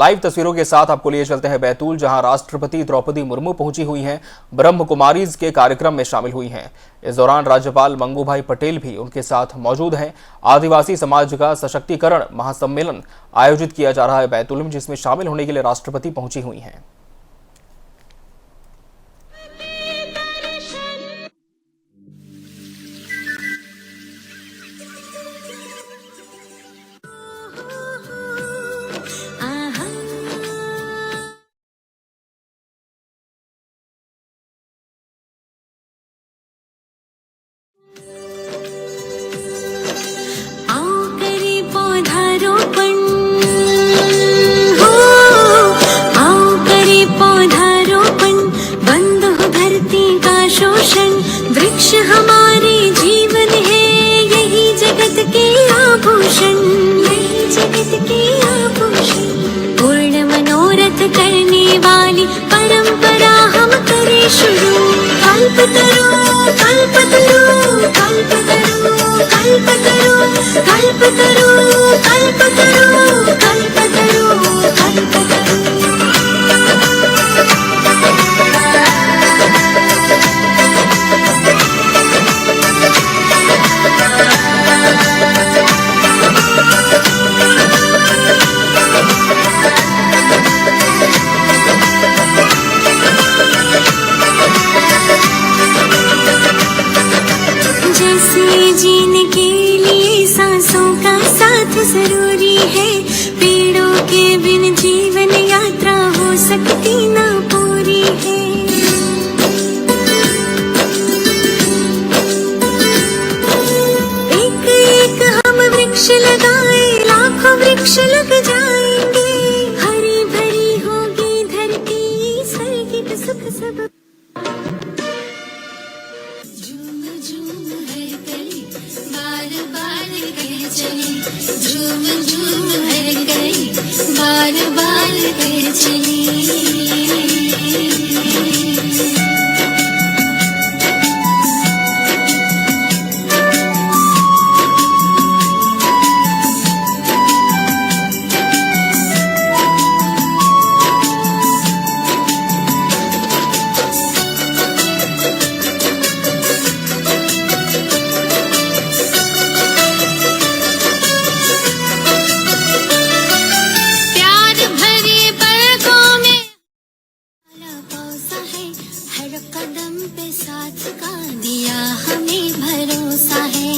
Live तस्वीरों के साथ आपको लिए चलते हैं बैतूल, जहां राष्ट्रपति द्रौपदी मुर्मू पहुंची हुई हैं, ब्रह्म कुमारीज के कार्यक्रम में शामिल हुई हैं। इस दौरान राज्यपाल मंगूभाई पटेल भी उनके साथ मौजूद हैं। आदिवासी समाज का सशक्तिकरण महासम्मेलन आयोजित किया जा रहा है बैतूल में, जिसमें शामिल होने के लिए राष्ट्रपति पहुंची हुई हैं। वृक्ष हमारे जीवन है, यही जगत के आभूषण, यही जगत के आभूषण। पूर्ण मनोरथ करने वाली परंपरा हम करें शुरू। कल्पतरू कल्पतरू कल्पतरू कल्पतरू कल्पतरू कल्पतरू कल्पतरू कल्पतरू। जीने के लिए सांसों का साथ जरूरी है, पेड़ों के बिन जीवन यात्रा हो सकती ना पूरी है। एक एक हम वृक्ष लगाए, लाखों वृक्ष लग जाएंगे, हरी भरी होगी धरती, स्वर्गिक सुख सब। झूम झूम हर गई, बार बार कर चली। साथ का दिया हमें भरोसा है,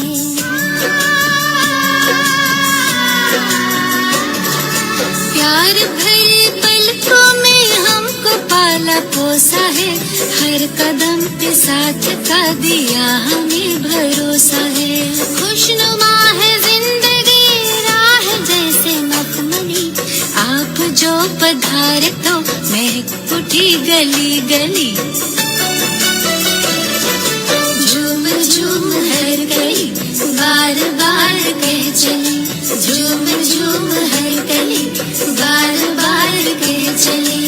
प्यार भरे पलकों में हमको पाला पोसा है, हर कदम पे साथ का दिया हमें भरोसा है। खुशनुमा है जिंदगी, राह जैसे मखमली, आप जो पधारे तो महक उठी गली गली। बार बार कह चली, झूम झूम हर गली, बार बार कह चली।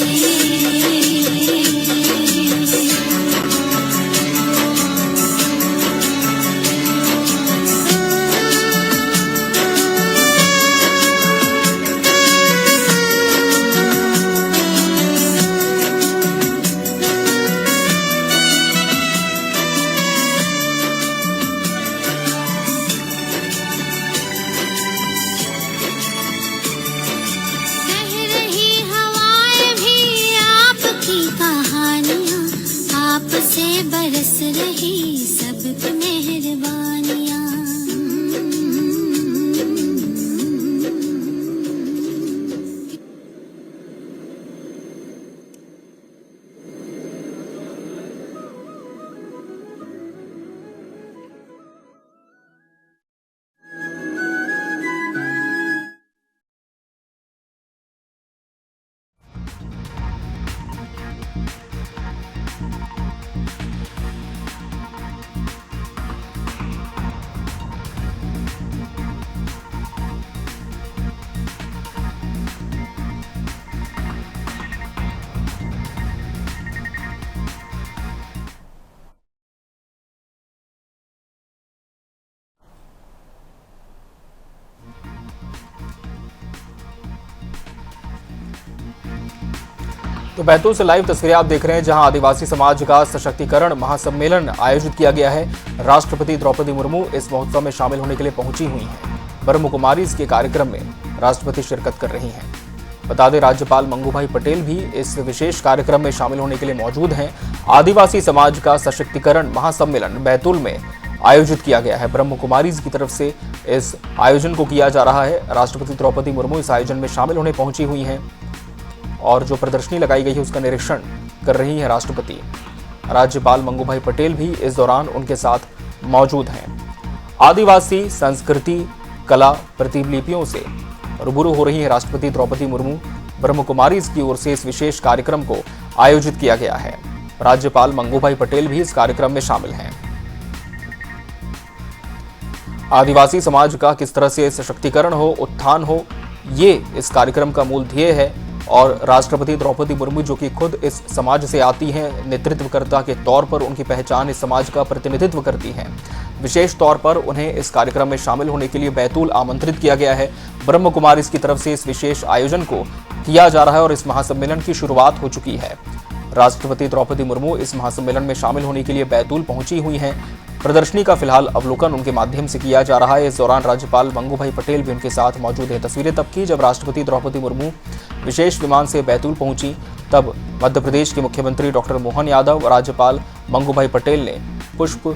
तो बैतूल से लाइव तस्वीरें आप देख रहे हैं, जहां आदिवासी समाज का सशक्तिकरण महासम्मेलन आयोजित किया गया है। राष्ट्रपति द्रौपदी मुर्मू इस महोत्सव में शामिल होने के लिए पहुंची हुई हैं। ब्रह्म कुमारी के कार्यक्रम में राष्ट्रपति शिरकत कर रही हैं। बता दें, राज्यपाल मंगूभाई पटेल भी इस विशेष कार्यक्रम में शामिल होने के लिए मौजूद हैं। आदिवासी समाज का सशक्तिकरण महासम्मेलन बैतूल में आयोजित किया गया है। ब्रह्म कुमारी की तरफ से इस आयोजन को किया जा रहा है। राष्ट्रपति द्रौपदी मुर्मू इस आयोजन में शामिल होने पहुंची हुई हैं और जो प्रदर्शनी लगाई गई है उसका निरीक्षण कर रही है राष्ट्रपति। राज्यपाल मंगूभाई पटेल भी इस दौरान उनके साथ मौजूद हैं। आदिवासी संस्कृति, कला, प्रतिलिपियों से रूबरू हो रही है राष्ट्रपति द्रौपदी मुर्मू। ब्रह्म कुमारी की ओर से इस विशेष कार्यक्रम को आयोजित किया गया है। राज्यपाल मंगूभाई पटेल भी इस कार्यक्रम में शामिल हैं। आदिवासी समाज का किस तरह से सशक्तिकरण हो, उत्थान हो, ये इस कार्यक्रम का मूल ध्येय है। और राष्ट्रपति द्रौपदी मुर्मू जो कि खुद इस समाज से आती हैं, नेतृत्वकर्ता के तौर पर उनकी पहचान इस समाज का प्रतिनिधित्व करती है। विशेष तौर पर उन्हें इस कार्यक्रम में शामिल होने के लिए बैतूल आमंत्रित किया गया है। ब्रह्म कुमारी की तरफ से इस विशेष आयोजन को किया जा रहा है और इस महासम्मेलन की शुरुआत हो चुकी है। राष्ट्रपति द्रौपदी मुर्मू इस महासम्मेलन में शामिल होने के लिए बैतूल पहुंची हुई हैं। प्रदर्शनी का फिलहाल अवलोकन उनके माध्यम से किया जा रहा है। इस दौरान राज्यपाल मंगूभाई पटेल भी उनके साथ मौजूद हैं। तस्वीरें तब की जब राष्ट्रपति द्रौपदी मुर्मू विशेष विमान से बैतूल पहुंची, तब मध्य प्रदेश के मुख्यमंत्री डॉक्टर मोहन यादव और राज्यपाल मंगूभाई पटेल ने पुष्प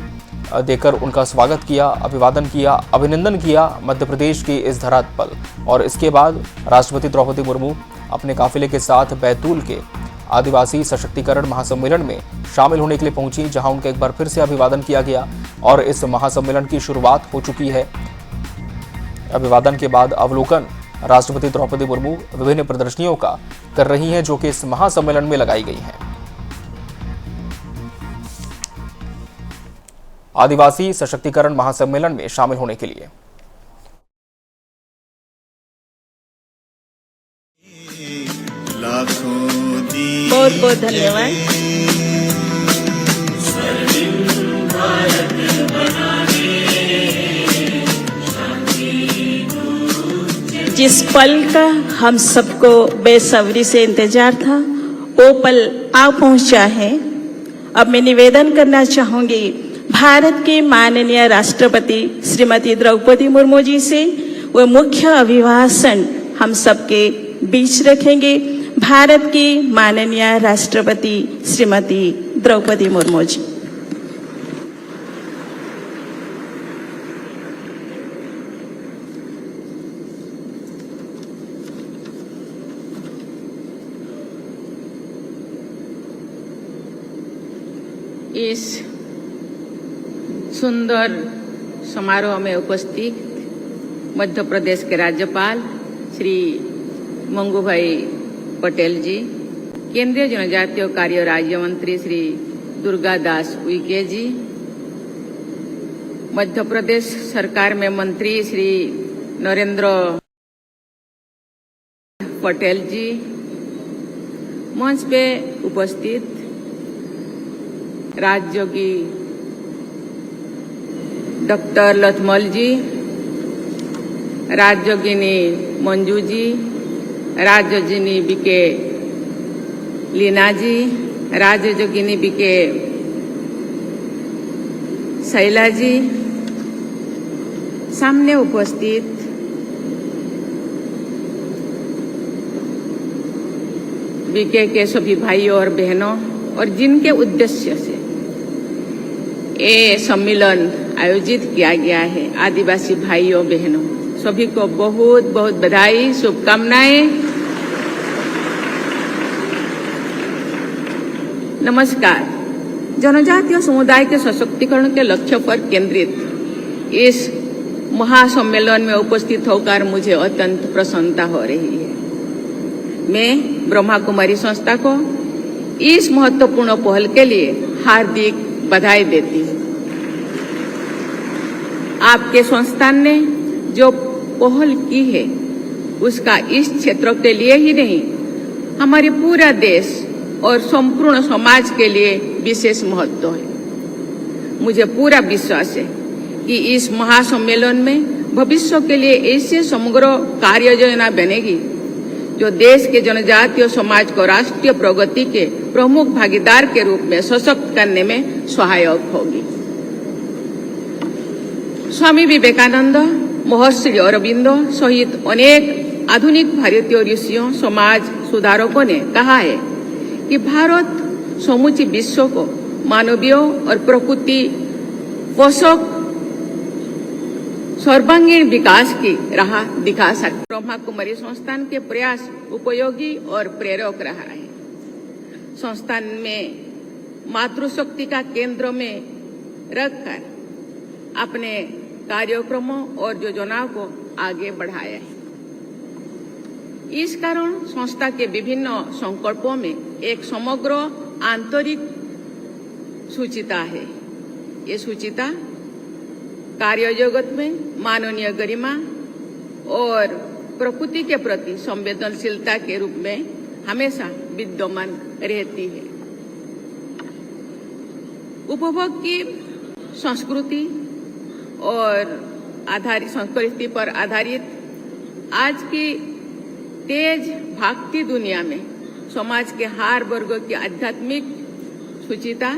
देकर उनका स्वागत किया, अभिवादन किया, अभिनंदन किया मध्य प्रदेश की इस धरातल पर। और इसके बाद राष्ट्रपति द्रौपदी मुर्मू अपने काफिले के साथ बैतूल के आदिवासी सशक्तिकरण महासम्मेलन में शामिल होने के लिए पहुंची, जहां उनका एक बार फिर से अभिवादन किया गया और इस महासम्मेलन की शुरुआत हो चुकी है। अभिवादन के बाद अवलोकन राष्ट्रपति द्रौपदी मुर्मू विभिन्न प्रदर्शनियों का कर रही हैं, जो कि इस महासम्मेलन में लगाई गई हैं। आदिवासी सशक्तिकरण महासम्मेलन में शामिल होने के लिए बहुत बहुत धन्यवाद। जिस पल का हम सबको बेसब्री से इंतजार था, वो पल आ पहुंचा है। अब मैं निवेदन करना चाहूंगी भारत के माननीय राष्ट्रपति श्रीमती द्रौपदी मुर्मू जी से, वो मुख्य अभिभाषण हम सबके बीच रखेंगे। भारत की माननीय राष्ट्रपति श्रीमती द्रौपदी मुर्मू जी। इस सुंदर समारोह में उपस्थित मध्य प्रदेश के राज्यपाल श्री मंगूभाई पटेल जी, केंद्रीय जनजातीय कार्य राज्य मंत्री श्री दुर्गा दास उइके जी, मध्य प्रदेश सरकार में मंत्री श्री नरेंद्र पटेल जी, मंच पे उपस्थित राज्य की डॉक्टर लथमल जी, राज्यगिनी मंजू जी, राज्यगिनी बीके लीना जी, राज्यगिनी बीके शैला जी, सामने उपस्थित बीके के सभी भाइयों और बहनों, और जिनके उद्देश्य से ये सम्मेलन आयोजित किया गया है, आदिवासी भाइयों बहनों, सभी को बहुत बहुत बधाई, शुभकामनाएं। नमस्कार। जनजातीय समुदाय के सशक्तिकरण के लक्ष्य पर केंद्रित इस महासम्मेलन में उपस्थित होकर मुझे अत्यंत प्रसन्नता हो रही है। मैं ब्रह्मा कुमारी संस्था को इस महत्वपूर्ण पहल के लिए हार्दिक बधाई देती हूँ। आपके संस्थान ने जो पहल की है, उसका इस क्षेत्र के लिए ही नहीं, हमारे पूरा देश और संपूर्ण समाज के लिए विशेष महत्व है। मुझे पूरा विश्वास है कि इस महासम्मेलन में भविष्य के लिए ऐसे समग्र कार्य योजना बनेगी जो देश के जनजातीय समाज को राष्ट्रीय प्रगति के प्रमुख भागीदार के रूप में सशक्त करने में सहायक होगी। स्वामी विवेकानंद, महर्षि अरविंदो सहित अनेक आधुनिक भारतीय ऋषियों, समाज सुधारकों ने कहा है कि भारत समूची विश्व को मानवीय और प्रकृति पोषक सर्वांगीण विकास की राह दिखा सकते। ब्रह्मा कुमारी संस्थान के प्रयास उपयोगी और प्रेरक रहा है। संस्थान में मातृशक्ति का केंद्र में रखकर अपने कार्यक्रमों और योजनाओं को आगे बढ़ाया है। इस कारण संस्था के विभिन्न संकल्पों में एक समग्र आंतरिक सूचिता है। ये सूचिता कार्य जगत में मानवीय गरिमा और प्रकृति के प्रति संवेदनशीलता के रूप में हमेशा विद्यमान रहती है। उपभोग की संस्कृति और संस्कृति पर आधारित आज की तेज भागती दुनिया में समाज के हर वर्ग की आध्यात्मिक सूचिता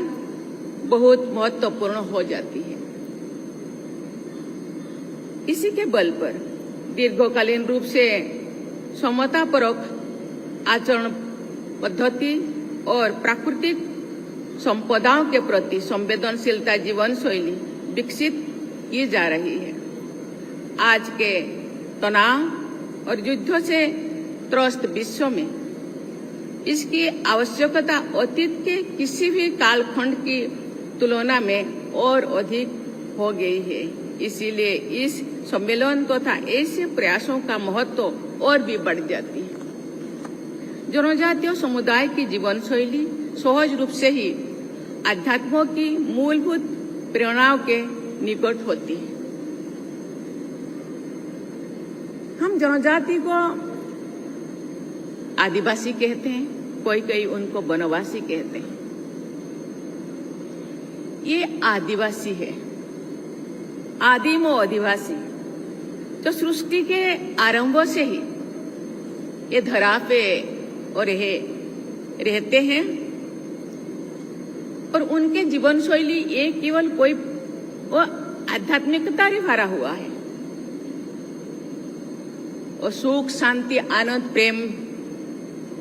बहुत महत्वपूर्ण हो जाती है। इसी के बल पर दीर्घकालीन रूप से समतापरक आचरण पद्धति और प्राकृतिक संपदाओं के प्रति संवेदनशीलता जीवन शैली विकसित की जा रही है। आज के तनाव और युद्धों से त्रस्त विश्व में इसकी आवश्यकता अतीत के किसी भी कालखंड की तुलना में और अधिक हो गई है। इसीलिए इस सम्मेलन तथा ऐसे प्रयासों का महत्व और भी बढ़ जाती है। जनजातीय समुदाय की जीवन शैली सहज रूप से ही अध्यात्मों की मूलभूत प्रेरणाओं के निकट होती है। हम जनजाति को आदिवासी कहते हैं, कोई उनको वनवासी कहते हैं। ये आदिवासी है, आदिम और आदिवासी जो सृष्टि के आरंभ से ही ये धरा पे और रहते हैं और उनके जीवन शैली ये केवल कोई वो आध्यात्मिकता से भरा हुआ है और सुख शांति आनंद प्रेम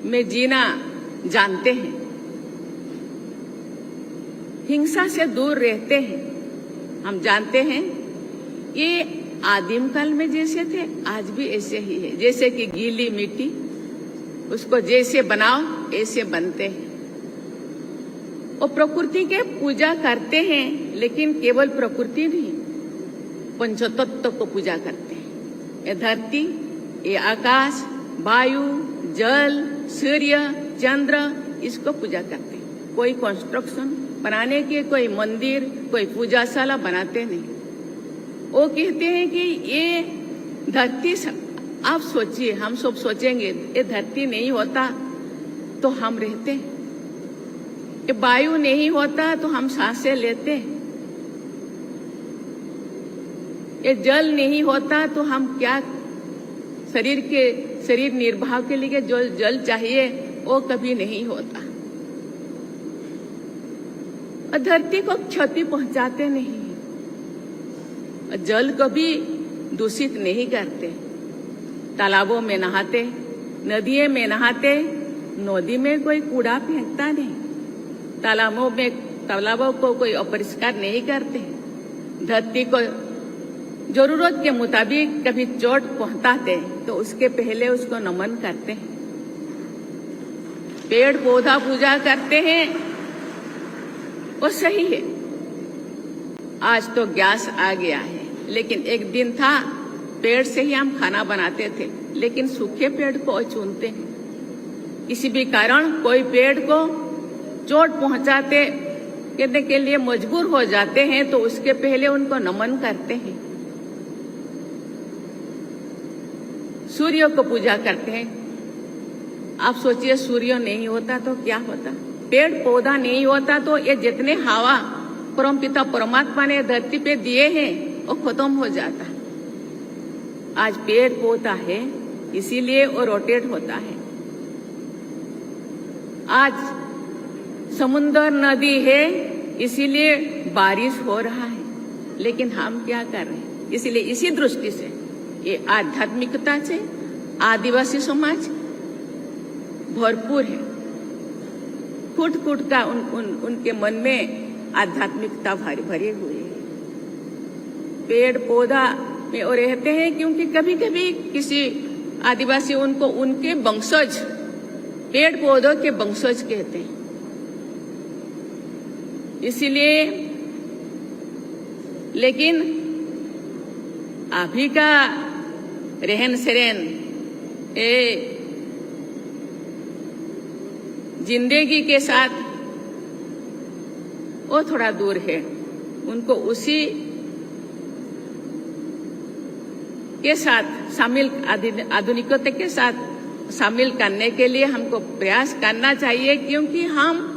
में जीना जानते हैं, हिंसा से दूर रहते हैं। हम जानते हैं ये आदिम काल में जैसे थे आज भी ऐसे ही है। जैसे कि गीली मिट्टी उसको जैसे बनाओ ऐसे बनते हैं। वो प्रकृति के पूजा करते हैं, लेकिन केवल प्रकृति नहीं, पंचतत्व को पूजा करते हैं। ये धरती, ये आकाश, वायु, जल, सूर्य, चंद्र, इसको पूजा करते हैं। कोई कंस्ट्रक्शन बनाने के, कोई मंदिर, कोई पूजाशाला बनाते नहीं। वो कहते हैं कि ये धरती, आप सोचिए, हम सब सोचेंगे ये धरती नहीं होता तो हम रहते, ये वायु नहीं होता तो हम सांसें लेते, ये जल नहीं होता तो हम क्या शरीर निर्वाह के लिए जो जल चाहिए वो कभी नहीं होता। और धरती को क्षति पहुंचाते नहीं, जल को भी दूषित नहीं करते। तालाबों में नहाते, नदियों में नहाते, नदी में कोई कूड़ा फेंकता नहीं, तालाबों को कोई अपरिष्कार नहीं करते। धरती को जरूरत के मुताबिक कभी चोट पहुंचाते तो उसके पहले उसको नमन करते हैं। पेड़ पौधा पूजा करते हैं, वो सही है। आज तो गैस आ गया है, लेकिन एक दिन था पेड़ से ही हम खाना बनाते थे, लेकिन सूखे पेड़ को चुनते हैं। किसी भी कारण कोई पेड़ को चोट पहुंचाते के लिए मजबूर हो जाते हैं तो उसके पहले उनको नमन करते हैं। सूर्य को पूजा करते हैं। आप सोचिए सूर्य नहीं होता तो क्या होता, पेड़ पौधा नहीं होता तो ये जितने हवा परमपिता परमात्मा ने धरती पे दिए हैं वो खत्म हो जाता। आज पेड़ पौधा है इसीलिए वो रोटेट होता है। आज समुद्र नदी है, इसीलिए बारिश हो रहा है, लेकिन हम क्या कर रहे हैं? इसलिए इसी दृष्टि से ये आध्यात्मिकता से आदिवासी समाज भरपूर है। फुट फुट का उनके मन में आध्यात्मिकता भरी हुई है। पेड़ पौधा में वो रहते हैं, क्योंकि कभी कभी किसी आदिवासी उनको उनके वंशज, पेड़ पौधों के वंशज कहते हैं। इसीलिए लेकिन अभी का रहन सहन जिंदगी के साथ वो थोड़ा दूर है। उनको उसी के साथ शामिल, आधुनिकता के साथ शामिल करने के लिए हमको प्रयास करना चाहिए, क्योंकि हम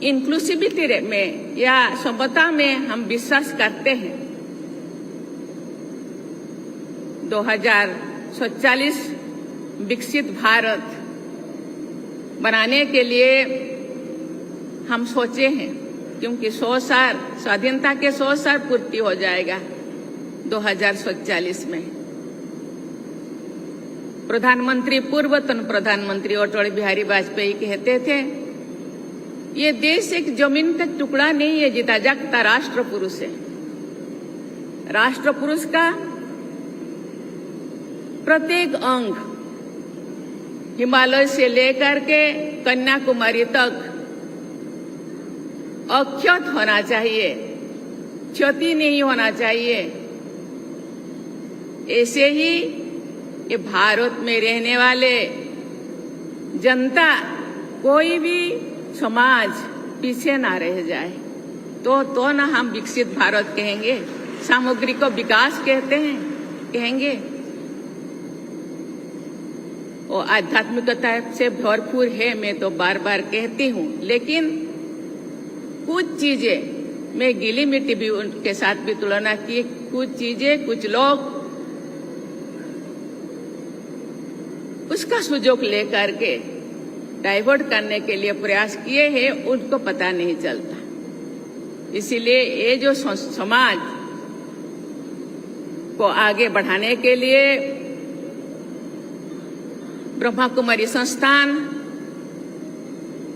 इंक्लूसिविटी में या समता में हम विश्वास करते हैं। 2047 विकसित भारत बनाने के लिए हम सोचे हैं, क्योंकि 100 साल स्वाधीनता के 100 साल पूर्ति हो जाएगा 2047 में। प्रधानमंत्री, पूर्वतन प्रधानमंत्री अटल बिहारी वाजपेयी कहते थे, ये देश एक जमीन का टुकड़ा नहीं है, जीता जागता राष्ट्र पुरुष है। राष्ट्र पुरुष का प्रत्येक अंग हिमालय से लेकर के कन्याकुमारी तक अक्षत होना चाहिए, क्षति नहीं होना चाहिए। ऐसे ही ये भारत में रहने वाले जनता, कोई भी समाज पीछे ना रह जाए, तो ना हम विकसित भारत कहेंगे, सामग्रिक विकास कहेंगे। और आध्यात्मिकता से भरपूर है, मैं तो बार बार कहती हूँ, लेकिन कुछ चीजें मैं गीली मिट्टी भी उनके साथ भी तुलना की, कुछ चीजें कुछ लोग उसका सुजोग लेकर के डाइवर्ट करने के लिए प्रयास किए हैं, उनको पता नहीं चलता। इसीलिए ये जो समाज को आगे बढ़ाने के लिए ब्रह्मा कुमारी संस्थान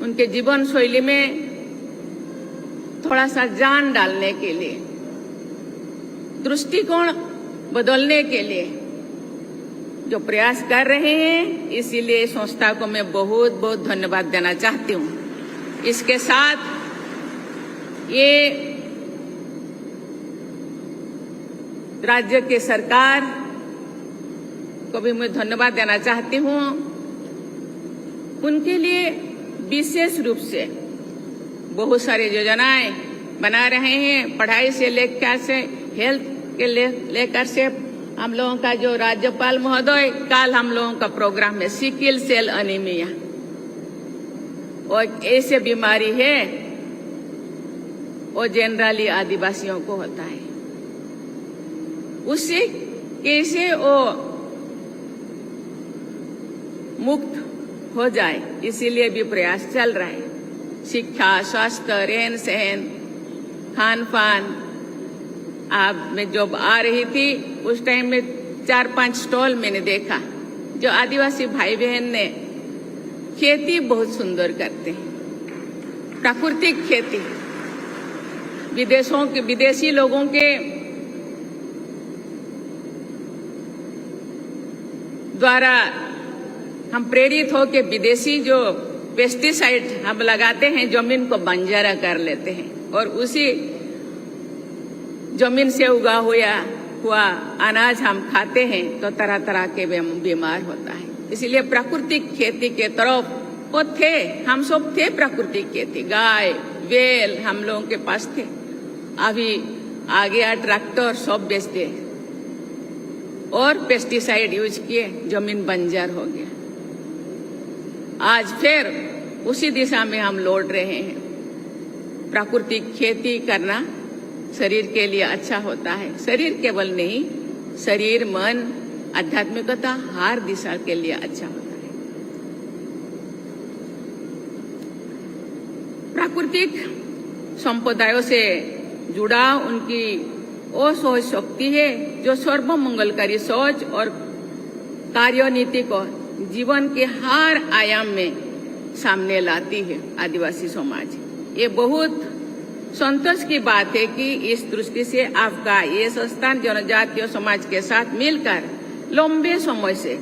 उनके जीवन शैली में थोड़ा सा जान डालने के लिए, दृष्टिकोण बदलने के लिए जो प्रयास कर रहे हैं, इसीलिए संस्था को मैं बहुत बहुत धन्यवाद देना चाहती हूँ। इसके साथ ये राज्य के सरकार को भी मैं धन्यवाद देना चाहती हूँ। उनके लिए विशेष रूप से बहुत सारी योजनाएं बना रहे हैं, पढ़ाई से लेकर से हेल्थ के लेकर से। हम लोगों का जो राज्यपाल महोदय, कल हम लोगों का प्रोग्राम है सिकल सेल एनीमिया, और ऐसे बीमारी है वो जनरली आदिवासियों को होता है, उससे कैसे वो मुक्त हो जाए, इसीलिए भी प्रयास चल रहा है। शिक्षा, स्वास्थ्य, रहन सहन, खान पान। आप मैं जब आ रही थी उस टाइम में 4-5 स्टॉल मैंने देखा, जो आदिवासी भाई बहन ने खेती बहुत सुंदर करते हैं, प्राकृतिक खेती। विदेशी लोगों के द्वारा हम प्रेरित हो के विदेशी जो पेस्टिसाइड हम लगाते हैं, जमीन को बंजर कर लेते हैं, और उसी जमीन से उगा हुआ अनाज हम खाते हैं तो तरह तरह के बीमार होता है। इसलिए प्राकृतिक खेती के तरफ वो थे, हम सब थे प्राकृतिक खेती, गाय बैल हम लोगों के पास थे। अभी आ गया ट्रैक्टर, सब बेचते और पेस्टिसाइड यूज किए, जमीन बंजर हो गया। आज फिर उसी दिशा में हम लौट रहे हैं। प्राकृतिक खेती करना शरीर के लिए अच्छा होता है, शरीर केवल नहीं, शरीर मन आध्यात्मिकता हर दिशा के लिए अच्छा होता है। प्राकृतिक संप्रदायों से जुड़ा उनकी वो सोच शक्ति है जो सर्वमंगलकारी सोच और कार्यनीति को जीवन के हर आयाम में सामने लाती है आदिवासी समाज। ये बहुत संतोष की बात है कि इस दृष्टि से आपका ये संस्थान जनजातीय समाज के साथ मिलकर लंबे समय से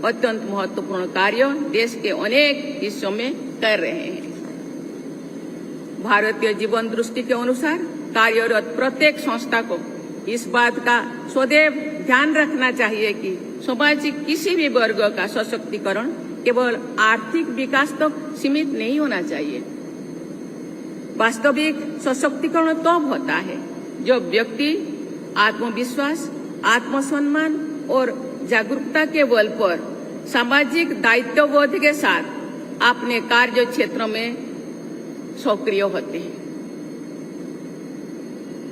अत्यंत महत्वपूर्ण कार्य देश के अनेक हिस्सों में कर रहे हैं। भारतीय जीवन दृष्टि के अनुसार कार्यरत प्रत्येक संस्था को इस बात का सदैव ध्यान रखना चाहिए कि समाज के किसी भी वर्ग का सशक्तिकरण केवल आर्थिक विकास तक सीमित नहीं होना चाहिए। वास्तविक सशक्तिकरण तब होता है जब व्यक्ति आत्मविश्वास, आत्मसम्मान और जागरूकता के बल पर सामाजिक दायित्वबोध के साथ अपने कार्य क्षेत्र में सक्रिय होते हैं।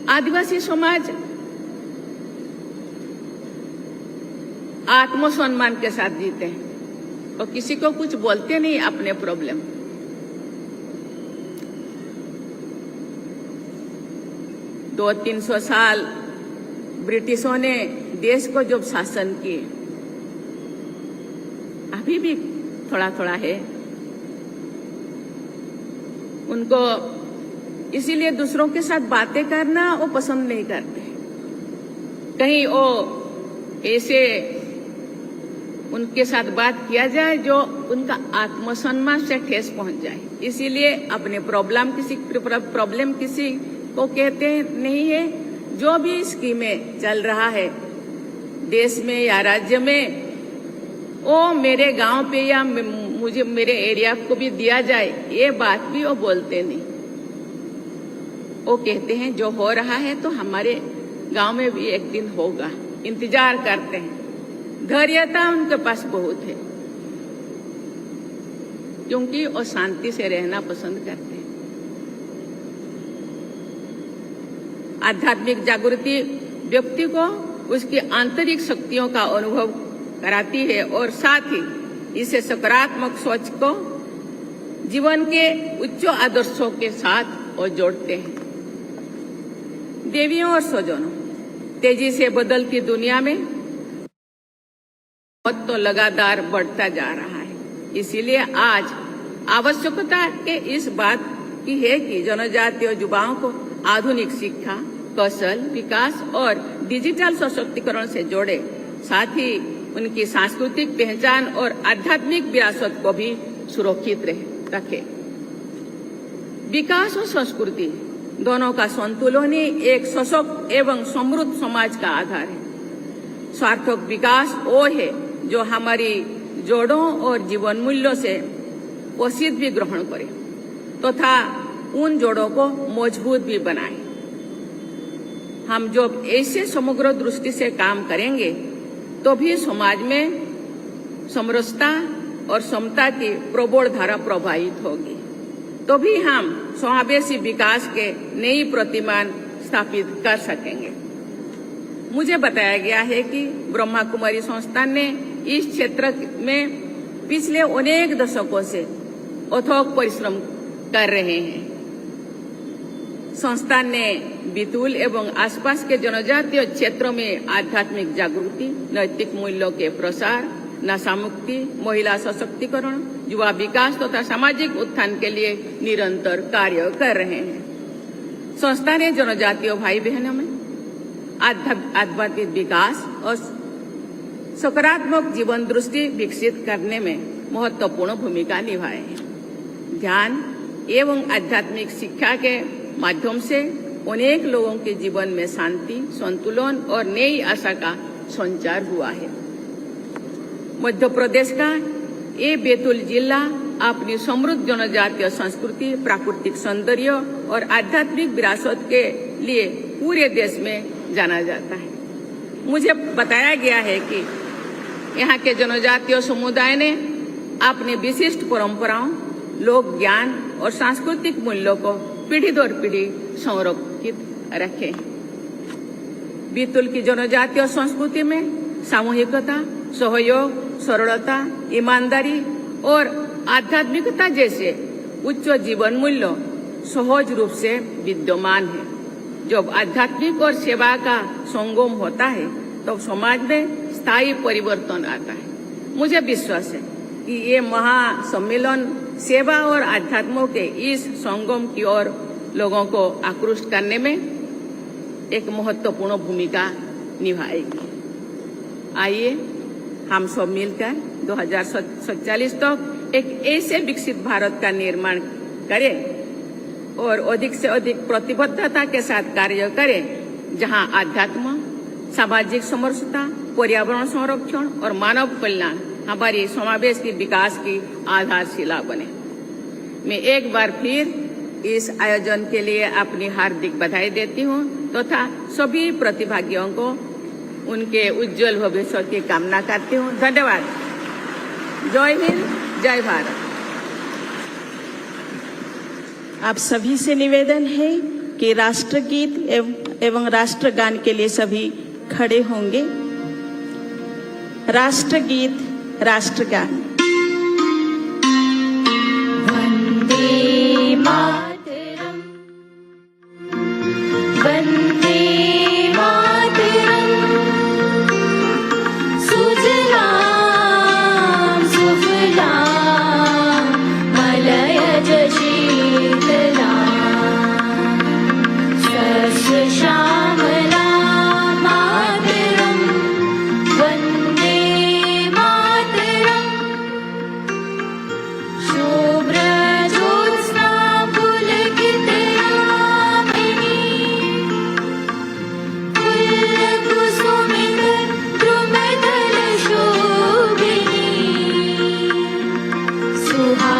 आदिवासी समाज आत्मसम्मान के साथ जीते हैं और किसी को कुछ बोलते नहीं अपने प्रॉब्लम। 200-300 साल ब्रिटिशों ने देश को जब शासन किए, अभी भी थोड़ा थोड़ा है, उनको इसीलिए दूसरों के साथ बातें करना वो पसंद नहीं करते। कहीं वो ऐसे उनके साथ बात किया जाए जो उनका आत्मसम्मान से ठेस पहुंच जाए, इसीलिए अपने प्रॉब्लम किसी को कहते नहीं है। जो भी स्कीमें चल रहा है देश में या राज्य में, वो मेरे गांव पे या मुझे मेरे एरिया को भी दिया जाए, ये बात भी वो बोलते नहीं। वो कहते हैं जो हो रहा है तो हमारे गांव में भी एक दिन होगा, इंतजार करते हैं। धैर्यता उनके पास बहुत है क्योंकि वो शांति से रहना पसंद करते हैं। आध्यात्मिक जागृति व्यक्ति को उसकी आंतरिक शक्तियों का अनुभव कराती है और साथ ही इसे सकारात्मक सोच को जीवन के उच्च आदर्शों के साथ वो जोड़ते हैं। देवियों और स्वजनों, तेजी से बदलती दुनिया में तो लगातार बढ़ता जा रहा है। इसीलिए आज आवश्यकता के इस बात की है कि जनजातीय युवाओं को आधुनिक शिक्षा, कौशल विकास और डिजिटल सशक्तिकरण से जोड़े, साथ ही उनकी सांस्कृतिक पहचान और आध्यात्मिक विरासत को भी सुरक्षित रखे। विकास और संस्कृति दोनों का संतुलन ही एक सशक्त एवं समृद्ध समाज का आधार है। सार्थक विकास वो है जो हमारी जड़ों और जीवन मूल्यों से पोषित भी ग्रहण करे तथा उन जड़ों को मजबूत भी बनाए। हम जब ऐसे समग्र दृष्टि से काम करेंगे तो भी समाज में समरसता और समता की प्रबल धारा प्रवाहित होगी, तो भी हम समावेशी विकास के नई प्रतिमान स्थापित कर सकेंगे। मुझे बताया गया है कि ब्रह्मा कुमारी संस्थान ने इस क्षेत्र में पिछले अनेक दशकों से अथक परिश्रम कर रहे हैं। संस्थान ने बैतूल एवं आसपास के जनजातीय क्षेत्रों में आध्यात्मिक जागृति, नैतिक मूल्यों के प्रसार, नशा मुक्ति, महिला सशक्तिकरण, युवा विकास तथा सामाजिक उत्थान के लिए निरंतर कार्य कर रहे हैं। संस्था ने जनजातीय भाई बहनों में आध्यात्मिक विकास और सकारात्मक जीवन दृष्टि विकसित करने में महत्वपूर्ण भूमिका निभाई है। ध्यान एवं आध्यात्मिक शिक्षा के माध्यम से अनेक लोगों के जीवन में शांति, संतुलन और नई आशा का संचार हुआ है। मध्य प्रदेश का ये बैतूल जिला अपनी समृद्ध जनजातीय संस्कृति, प्राकृतिक सौंदर्य और आध्यात्मिक विरासत के लिए पूरे देश में जाना जाता है। मुझे बताया गया है कि यहाँ के जनजातीय समुदाय ने अपने विशिष्ट परंपराओं, लोक ज्ञान और सांस्कृतिक मूल्यों को पीढ़ी दर पीढ़ी संरक्षित रखे हैं। बैतूल की जनजातीय संस्कृति में सामूहिकता, सहयोग, सरलता, ईमानदारी और आध्यात्मिकता जैसे उच्च जीवन मूल्य सहज रूप से विद्यमान है। जब आध्यात्मिक और सेवा का संगम होता है तो समाज में स्थायी परिवर्तन आता है। मुझे विश्वास है कि ये महासम्मेलन सेवा और आध्यात्म के इस संगम की ओर लोगों को आकृष्ट करने में एक महत्वपूर्ण भूमिका निभाएगी। आइए हम सब मिलकर 2047 तक एक ऐसे विकसित भारत का निर्माण करें और अधिक से अधिक प्रतिबद्धता के साथ कार्य करें, जहां आध्यात्म, सामाजिक समरसता, पर्यावरण संरक्षण और मानव कल्याण हमारी समावेशी विकास की आधारशिला बने। मैं एक बार फिर इस आयोजन के लिए अपनी हार्दिक बधाई देती हूँ तथा सभी प्रतिभागियों को उनके उज्जवल भविष्य की कामना करती हूँ। धन्यवाद। जय हिंद, जय भारत। आप सभी से निवेदन है कि राष्ट्रगीत एवं राष्ट्रगान के लिए सभी खड़े होंगे। राष्ट्रगीत, राष्ट्रगान। वन्दे मातरम्, वन्दे मातरम्, सुजलां सुफलां मलयज शीतलां, सस्यश्यामलां मातरम्, वन्दे मातरम्, शुभ्रज्योत्स्ना पुलकितयामिनी, फुल्लकुसुमितद्रुमदलशोभिनी, सुहा